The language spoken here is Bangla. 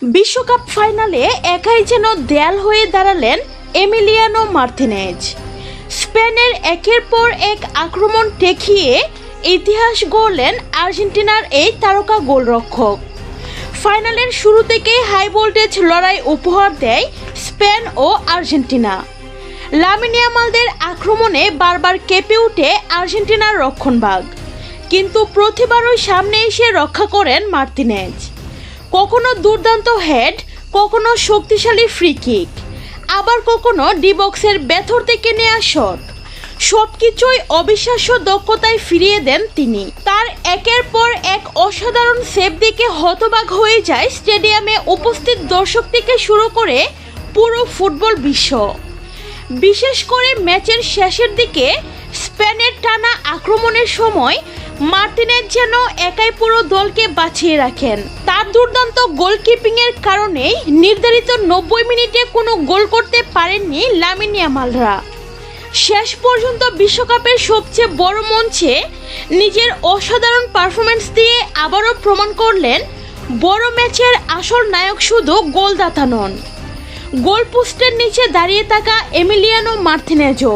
বিশ্বকাপ ফাইনালে একাই যেন দেয়াল হয়ে দাঁড়ালেন এমিলিয়ানো মার্তিনেজ। স্পেনের একের পর এক আক্রমণ ঠেকিয়ে ইতিহাস গড়লেন আর্জেন্টিনার এই তারকা গোলরক্ষক। ফাইনালের শুরু থেকেই হাই ভোল্টেজ লড়াই উপহার দেয় স্পেন ও আর্জেন্টিনা। লামিন ইয়ামালদের আক্রমণে বারবার কেঁপে ওঠে আর্জেন্টিনার রক্ষণভাগ, কিন্তু প্রতিবারই সামনে এসে রক্ষা করেন মার্তিনেজ। কখনো দুর্দান্ত হেড, কখনো শক্তিশালী ফ্রি কিক, আবার কখনো ডি বক্সের ভেতর থেকে নেওয়া শট, সবকিছুই অবিশ্বাস্য দক্ষতায় ফিরিয়ে দেন তিনি। তার একের পর এক অসাধারণ সেভ দেখে হতবাক হয়ে যায় স্টেডিয়ামে উপস্থিত দর্শক থেকে শুরু করে পুরো ফুটবল বিশ্ব। বিশেষ করে ম্যাচের শেষের দিকে স্পেনের টানা আক্রমণের সময় মার্তিনেজ যেন একাই পুরো দলকে বাঁচিয়ে রাখেন। তার দুর্দান্ত গোলকিপিংয়ের কারণেই নির্ধারিত 90 মিনিটে কোনো গোল করতে পারেননি লামিন ইয়ামালরা। শেষ পর্যন্ত বিশ্বকাপের সবচেয়ে বড় মঞ্চে নিজের অসাধারণ পারফরমেন্স দিয়ে আবারও প্রমাণ করলেন বড় ম্যাচের আসল নায়ক শুধু গোলদাতা নন, গোলপোস্টের নিচে দাঁড়িয়ে থাকা এমিলিয়ানো মার্তিনেজও।